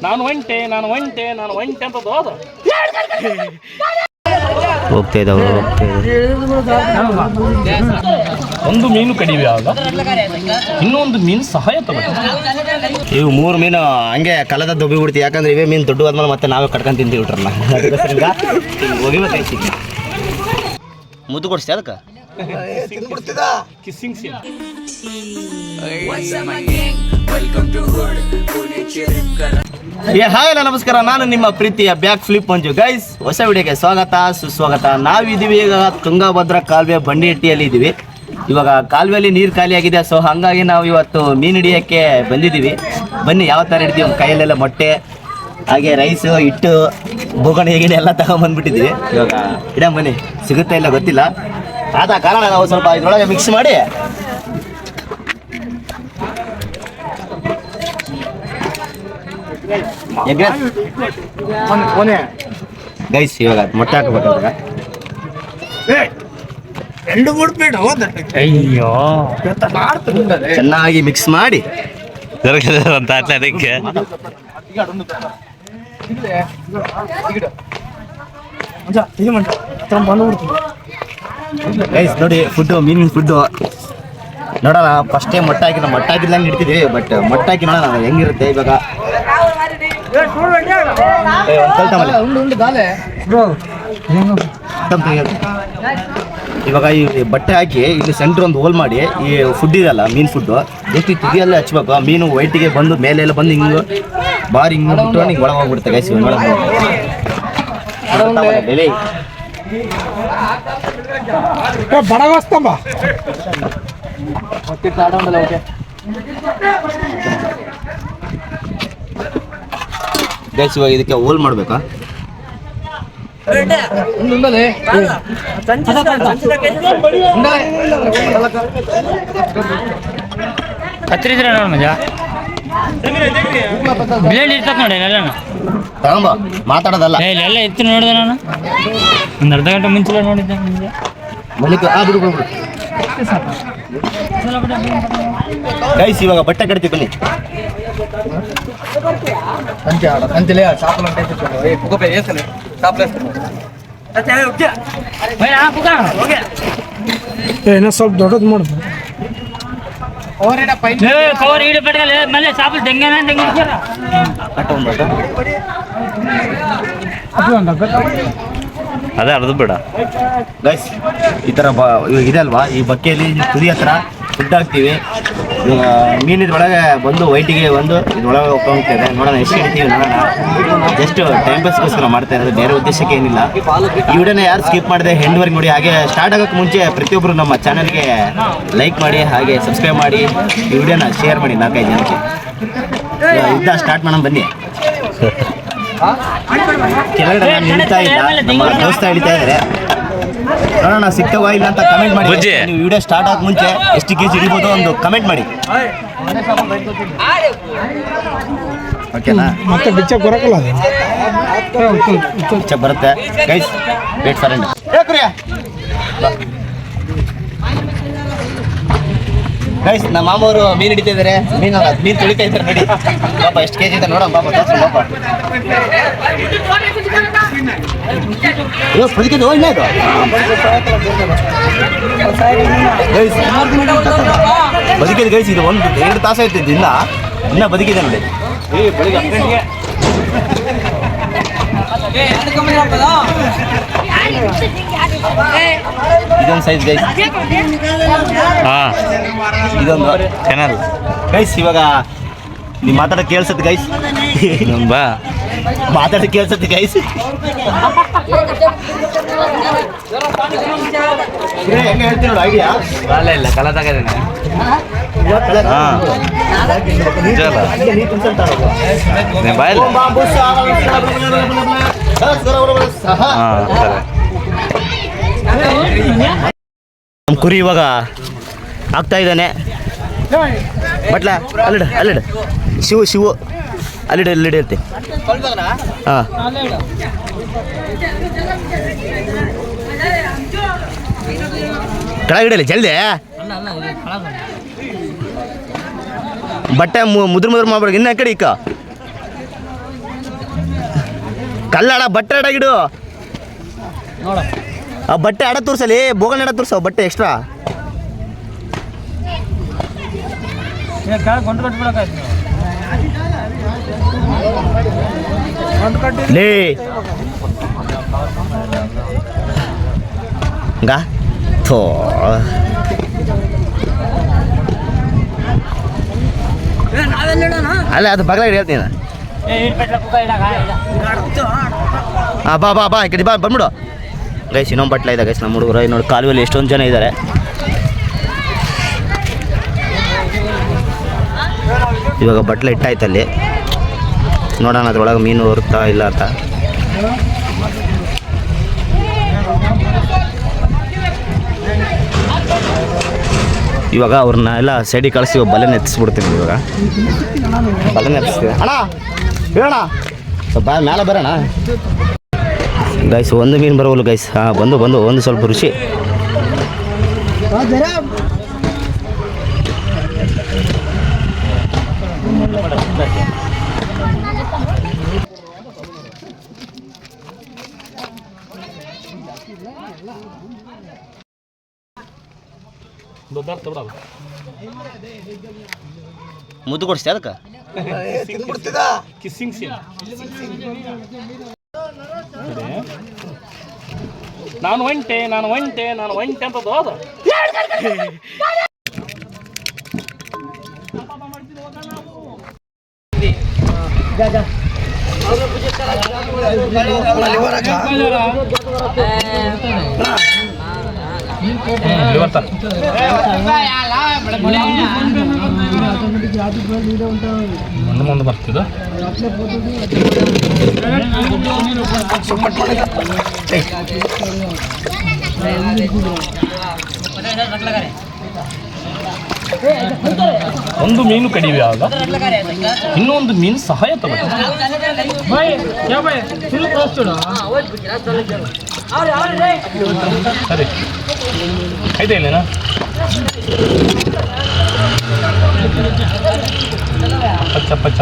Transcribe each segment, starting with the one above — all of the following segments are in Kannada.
ನಾನು ಒಂಟೆ ಅಂತ ಹೋದ ಹೋಗ್ತಾ ಇದ್ದಾವೆ. ಒಂದು ಮೀನು ಕಡಿಮೆ ಆಗ ಇನ್ನೊಂದು ಮೀನು ಸಹಾಯ ತಗೋತೀವಿ. ಇವು 3 ಮೀನು ಹಂಗೆ ಕಲದ ದೊಬ್ಬಿ ಬಿಡ್ತೀವಿ. ಯಾಕಂದ್ರೆ ಇವೇ ಮೀನು ದೊಡ್ಡವಾದ್ಮೇಲೆ ಮತ್ತೆ ನಾವೇ ಕಟ್ಕೊಂಡು ತಿಂತೀವಿ ಬಿಟ್ರಲ್ಲ. ಹೋಗಿಬೇಕೈತಿ ಮುದ್ದು ಕೊಡಿಸ್ತಿ ಅದಕ್ಕೆ ಕಿಸ್ಸಿಂಗ್ ಸೀನ್. ಹಾಯ್ ನಮಸ್ಕಾರ, ನಾನು ನಿಮ್ಮ ಪ್ರೀತಿಯ ಬ್ಯಾಕ್ ಫ್ಲಿಪ್ ಮಂಜು. ಗೈಸ್, ಹೊಸ ವಿಡಿಯೋಗೆ ಸ್ವಾಗತ ಸುಸ್ವಾಗತ. ನಾವಿದ್ದೀವಿ ಈಗ ತುಂಗಭದ್ರಾ ಕಾಲುವೆ ಬಂಡಿಹಟ್ಟಿಯಲ್ಲಿ ಇದ್ದೀವಿ. ಇವಾಗ ಕಾಲುವೆಯಲ್ಲಿ ನೀರು ಖಾಲಿ ಆಗಿದೆ, ಸೊ ಹಾಗಾಗಿ ನಾವು ಇವತ್ತು ಮೀನು ಹಿಡಿಯೋಕ್ಕೆ ಬಂದಿದ್ದೀವಿ. ಬನ್ನಿ ಯಾವ ಥರ ಹಿಡ್ತೀವಿ. ಕೈಯಲ್ಲೆಲ್ಲ ಮೊಟ್ಟೆ ಹಾಗೆ ರೈಸು ಹಿಟ್ಟು ಬೋಗಣೆ ಹೇಗೆ ಎಲ್ಲ ತಗೊಂಡ್ಬಂದ್ಬಿಟ್ಟಿದ್ದೀವಿ. ಇವಾಗ ಇಡಮ್ ಬನ್ನಿ, ಸಿಗುತ್ತಾ ಇಲ್ಲ ಗೊತ್ತಿಲ್ಲ. ಆದ ಕಾರಣ ನಾವು ಸ್ವಲ್ಪ ಇದ್ರೊಳಗೆ ಮಿಕ್ಸ್ ಮಾಡಿ ಗೈಸ್ ಇವಾಗ ಮೊಟ್ಟೆ ಹಾಕಬೇಕು. ಅಯ್ಯೋ ಚೆನ್ನಾಗಿ ಮಿಕ್ಸ್ ಮಾಡಿ ಅಂತ ಅದಕ್ಕೆ ಗೈಸ್ ನೋಡಿ, ಮೀನಿನ ಫುಡ್ಡು ನೋಡೋಣ. ಫಸ್ಟ್ ಟೈಮ್ ಮೊಟ್ಟೆ ಹಾಕಿದ್ದಂಗೆ ಇಡ್ತಿದ್ವಿ, ಬಟ್ ಮೊಟ್ಟೆ ಹಾಕಿ ನೋಡೋಣ ಹೆಂಗಿರುತ್ತೆ. ಇವಾಗ ಇವಾಗ ಈ ಬಟ್ಟೆ ಹಾಕಿ ಇಲ್ಲಿ ಸೆಂಟ್ರ್ ಒಂದು ಹೋಲ್ ಮಾಡಿ ಈ ಫುಡ್ ಇದೆಯಲ್ಲ, ಮೀನು ಫುಡ್ಡು ಎಷ್ಟು ತುದಿಯಲ್ಲೇ ಹಚ್ಬೇಕು. ಮೀನು ವೈಟಿಗೆ ಬಂದು ಮೇಲೆ ಎಲ್ಲ ಬಂದು ಹಿಂಗೆ ಬಾರಿ ಹಿಂಗೆ ಬಿಟ್ಟು ಹಿಂಗೆ ಒಳಗೆ ಹೋಗ್ಬಿಡುತ್ತೆ. ಗೈಸ್ ಗೈಸ್ ಇವಾಗ ಇದಕ್ಕೆ ಹೋಲ್ ಮಾಡ್ಬೇಕಾ? ಹತ್ತಿರ ನೋಡ ಮಜಾ ಬ್ಲೇಡ್ ಇರ್ತದ ನೋಡಿ. ಎಲ್ಲ ತಗೊಂಬ, ಮಾತಾಡೋದಲ್ಲ. ಎಲ್ಲ ಇತ್ತು ನೋಡಿದೆ ನಾನು ಒಂದು ಅರ್ಧ ಗಂಟೆ ಮುಂಚೆ ನೋಡಿದ್ದೆ. ಗೈಸ್ ಇವಾಗ ಬಟ್ಟೆ ಕಟ್ತೀವಿ ಬನ್ನಿ. ಸ್ವಲ್ಪ ದೊಡ್ಡದು ಮಾಡುದು ಕವರ್ ಹಿಡಿ ಪಟ್ಕಲ್ಲ ಮೇಲೆ ಸಾಪಲ್ ತೆಂಗೇನ ಅದೇ ಅರ್ಧ ಬೇಡ. ಗೈಸ್ ಈ ಥರ ಇದೆ ಅಲ್ವಾ, ಈ ಬಕ್ಕೆಯಲ್ಲಿ ತುದಿ ಹತ್ರ ಫುಡ್ ಹಾಕ್ತೀವಿ. ಇವಾಗ ಮೀನಿದ್ರೊಳಗೆ ಬಂದು ವೈಟಿಗೆ ಬಂದು ಇದ್ರೊಳಗೆ ಹೋಗ್ತಿದೆ. ನೋಡೋಣ ಎಷ್ಟು ಹಿಡಿತೀವಿ ನೋಡೋಣ. ಜಸ್ಟ್ ಟೈಮ್ ಪಾಸ್ಗೋಸ್ಕರ ಮಾಡ್ತಾ ಇರೋದು, ಬೇರೆ ಉದ್ದೇಶಕ್ಕೆ ಏನಿಲ್ಲ. ಈ ವಿಡಿಯೋನ ಯಾರು ಸ್ಕಿಪ್ ಮಾಡಿದೆ ಎಂಡ್ವರೆಗೆ ನೋಡಿ. ಹಾಗೆ ಸ್ಟಾರ್ಟ್ ಆಗೋಕ್ಕೆ ಮುಂಚೆ ಪ್ರತಿಯೊಬ್ಬರು ನಮ್ಮ ಚಾನಲ್ಗೆ ಲೈಕ್ ಮಾಡಿ, ಹಾಗೆ ಸಬ್ಸ್ಕ್ರೈಬ್ ಮಾಡಿ, ಈ ವಿಡಿಯೋನ ಶೇರ್ ಮಾಡಿ 4-5 ಜನಕ್ಕೆ. ಯುದ್ಧ ಸ್ಟಾರ್ಟ್ ಮಾಡೋಣ ಬನ್ನಿ. ಕೆಳಗಡೆ ನಾನು ಹಿಡಿತಾ ಇಲ್ಲ, ನಮ್ಮ ದೋಸ್ತ ಹಿಡಿತಾ ಇದ್ದಾರೆ. ನೋಡೋಣ ಸಿಗ್ತವ ಇಲ್ಲ ಅಂತ ಕಮೆಂಟ್ ಮಾಡಿ. ನೀವು ವಿಡಿಯೋ ಸ್ಟಾರ್ಟ್ ಆಗೋಕೆ ಮುಂಚೆ ಎಷ್ಟು ಕೆಜಿ ಹಿಡಿಬೋದು ಒಂದು ಕಮೆಂಟ್ ಮಾಡಿ, ಓಕೆನಾ? ಮತ್ತೆ ಬಿಚ್ಚ ಬರಕಲ್ಲ, ಬಿಚ್ಚ ಬರುತ್ತೆ. Guys wait for end. Guys ನಮ್ಮ ಮಾಮವರು ಮೀನು ಹಿಡಿತಾ ಇದ್ದಾರೆ. ಮೀನು ತೊಳಿತಾ ಇದ್ದಾರೆ ನೋಡಿ. ಪಾಪ ಎಷ್ಟು ಕೆಜಿ ಇದೆ ನೋಡೋಣ. ಪಾಪ ಪಾಪ ಬದುಕಿದ್ದು ಇಲ್ಲ ಇದು. ಬದುಕಿದ್ದು ಗೈಸ್, ಇದು 1-2 ತಾಸು ಆಯ್ತಿದ್ದು ಇನ್ನ ಬದುಕಿದೆ ನೋಡಿ. ಇದೊಂದು ಸೈಜ್ ಗೈಸ್, ಇದೊಂದು ಚಾನಲ್ ಗೈಸ್. ಇವಾಗ ನೀವು ಮಾತಾಡೋಕೆ ಕೇಳಿಸುತ್ತೆ ಗೈಸ್, ಬಾ ಮಾತಾಡೋಕೆ ಕೇಳಿಸುತ್ತೆ ಗೈಸ್. ಹೆಂಗೆ ಹೇಳ್ತೀನಿ ನೋಡಿ ಐಡಿಯಾ. ಇಲ್ಲ ಕಲ ತಗದೇನೆ. ನಮ್ಮ ಕುರಿ ಇವಾಗ ಆಗ್ತಾ ಇದ್ದಾನೆ. ಬಟ್ಲ ಅಲ್ಲಿಡ ಶಿವು ಅಲ್ಲಿಡ ಇರ್ತಿ. ಹಾಂ ಕೆಳಗಿಡಲಿ ಜಲ್ದಿ. ಬಟ್ಟೆ ಮುದ್ರ ಮಾಡ್ಬೇಡ. ಇನ್ನ ಕಡೆ ಇಕ್ಕ ಕಲ್ಲಡ ಬಟ್ಟೆ ಅಡಗಿಡು ನೋಡ ಆ ಬಟ್ಟೆ ಅಡ ತೋರ್ಸಲಿ ಬೋಗಲ್ ಎಡ ತೋರ್ಸವ ಬಟ್ಟೆ ಎಕ್ಸ್ಟ್ರಾ ಲೇ ಗಾ ಥೋ ಅಲ್ಲ ಅದು ಬಗಲಾಗ ಹೇಳ್ತೀನಿ ಹಾಂ ಬಾ ಬಾ ಬಾ ಈ ಕಡೆ ಬಾ ಬಂದ್ಬಿಡು ಗೈಸ್ ಇನ್ನೊಂದು ಬಟ್ಲ ಇದೆ ಗೈಸ್ ನಮ್ಮ ಹುಡುಗರು ನೋಡಿ ಕಾಲುವೆಯಲ್ಲಿ ಎಷ್ಟೊಂದು ಜನ ಇದ್ದಾರೆ ಇವಾಗ ಬಟ್ಲ ಇಟ್ಟಾಯ್ತಲ್ಲಿ ನೋಡೋಣ ಅದ್ರೊಳಗೆ ಮೀನು ಬರುತ್ತಾ ಇಲ್ಲ ಅಂತ ಇವಾಗ ಅವ್ರನ್ನ ಎಲ್ಲ ಸೈಡಿಗೆ ಕಳಿಸಿ ಬಲೆ ನೆತ್ತಿಸ್ಬಿಡ್ತೀನಿ ಇವಾಗ ಬಲೆ ನೆತ್ತಿಸ್ತೀವಿ ಅಣ್ಣ ಹೇಳೋಣ ಸ್ವಲ್ಪ ಮೇಲೆ ಬರೋಣ ಗೈಸ್ ಒಂದು ಮೀನು ಬರೋಲ್ಲ ಗೈಸ್ ಹಾಂ ಬಂದು ಒಂದು ಸ್ವಲ್ಪ ರುಚಿ ಮುದ್ದು ಕೊಡಿಸ್ತಿ ಅದಕ್ಕೆ ಕಿಸ್ಸಿಂಗ್ ಸೀನ್ ನಾನು ಒಂಟೆ ಅಂತ ಅದು ಮುಂದೆ ಬರ್ತಿದ್ದು ಒಂದು ಮೀನು ಕಡಿಮೆ ಆಗ ಇನ್ನೊಂದು ಮೀನು ಸಹಾಯ ತಗೋತಾರೆ ಸರಿ ಐತೆ ಇಲ್ಲೇನಾ ಪಚ್ಚ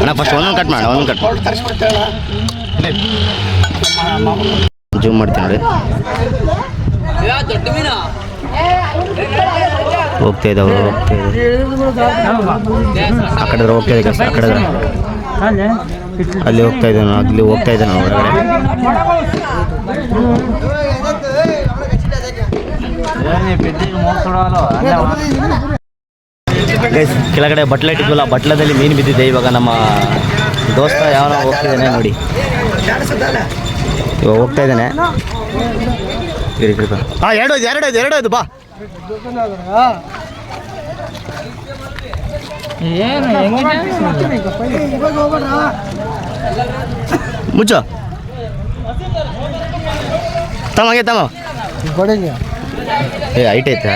ಅಣ್ಣ ಫಸ್ಟ್ ಒಂದೊಂದು ಕಟ್ ಮಾಡ ಜೂಮ್ ಮಾಡ್ತೀನಿ ನೋಡಿ ಹೋಗ್ತಾ ಇದ್ದಾವೆ ಆ ಕಡೆ ಹೋಗ್ತಾ ಇದೆ ಆ ಕಡೆ ಅಲ್ಲಿ ಹೋಗ್ತಾ ಇದ್ದಾನೆ ಅಲ್ಲಿ ಹೋಗ್ತಾ ಇದ್ದಾನೆ ಹೊರಗಡೆ ಕೆಳಗಡೆ ಬಟ್ಲೆ ಇಟ್ಟಿದ್ವಲ್ಲ ಬಟ್ಲದಲ್ಲಿ ಮೀನು ಬಿದ್ದಿದೆ ಇವಾಗ ನಮ್ಮ ದೋಸ್ತ ಯಾವ ಹೋಗ್ತಿದ್ದಾನೆ ನೋಡಿ ಇವಾಗ ಹೋಗ್ತಾ ಇದ್ದಾನೆ ಹಾಂ ಎರಡೋದು ಬಾ ಮುಚ್ಚ ತಮ್ಮ ಏ ಐಟ್ ಐತೆ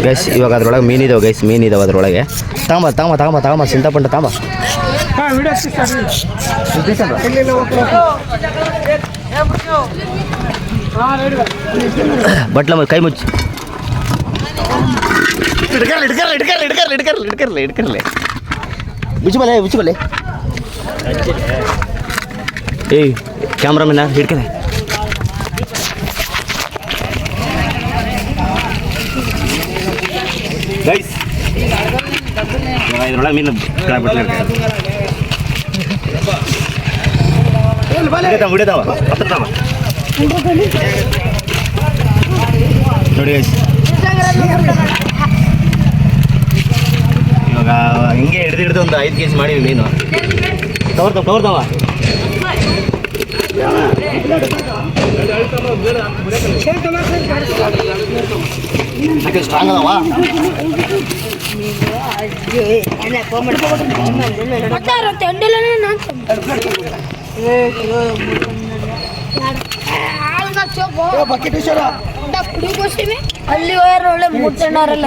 ಗೈಸ್ ಇವಾಗ ಅದ್ರೊಳಗೆ ಮೀನಿದಾವೆ ಗೈಸ್ ಮೀನಿದಾವೆ ಅದ್ರೊಳಗೆ ತಗೊಂಬ ಸಿಂತಾಪಂಡ ತಗೊಂಬ ಬಟ್ಲ ಕೈ ಮುಚ್ಚಿ ಇಡ್ಕರ್ಲಿ ಮುಚ್ಚಬಲ್ಲೆ ಏಯ್ ಕ್ಯಾಮ್ರಾಮನ್ನ ಹಿಡ್ಕಲೆ ಗೈಸ್ ಇದ್ರೊಳಗೆ ಮೀನು ಬಿಡತಾವ ನೋಡಿ ಗೈಸ್ ಇವಾಗ ಹಿಂಗೆ ಹಿಡ್ದು ಒಂದು 5 kg ಮಾಡಿವಿ ಮೀನು ತೋರ್ತಾವ ಸ್ಟ್ರಾಂಗ್ ಅದಾವ ಬಕೆಟ್ ಕುಡಿಕೋಸ್ತೀವಿ ಅಲ್ಲಿ ಹೋಯ್ರ ಒಳ್ಳೆ ಮುಟ್ಟಣ್ಣವರೆಲ್ಲ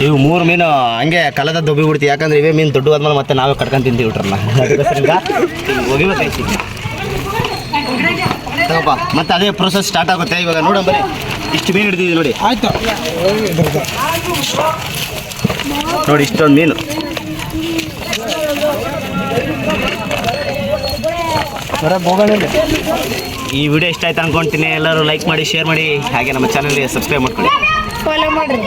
ಇವು 3 ಮೀನು ಹಂಗೆ ಕಲದ ದೊಬ್ಬಿ ಬಿಡ್ತೀವಿ, ಯಾಕಂದ್ರೆ ಇವೇ ಮೀನು ದೊಡ್ಡ ಆದ್ಮೇಲೆ ಮತ್ತೆ ನಾವೇ ಕಟ್ಕೊಂಡು ತಿಂತೀವಿ ಬಿಟ್ರಲ್ಲ. ಹೋಗಿಬೇಕೈತಿ ತಗೋಪ್ಪ. ಮತ್ತೆ ಅದೇ ಪ್ರೊಸೆಸ್ ಸ್ಟಾರ್ಟ್ ಆಗುತ್ತೆ ಇವಾಗ. ನೋಡ ಬರೀ ಇಷ್ಟು ಮೀನು ಹಿಡಿದಿದ್ದೀವಿ ನೋಡಿ. ಆಯ್ತು ನೋಡಿ ಇಷ್ಟೊಂದು ಮೀನು. ಈ ವಿಡಿಯೋ ಇಷ್ಟ ಆಯ್ತು ಅನ್ಕೊಂತೀನಿ. ಎಲ್ಲರೂ ಲೈಕ್ ಮಾಡಿ, ಶೇರ್ ಮಾಡಿ, ಹಾಗೆ ನಮ್ಮ ಚಾನಲ್ಗೆ ಸಬ್ಸ್ಕ್ರೈಬ್ ಮಾಡ್ಕೊಳ್ಳಿ. ಫಾಲೋ ಮಾಡ್ರಿ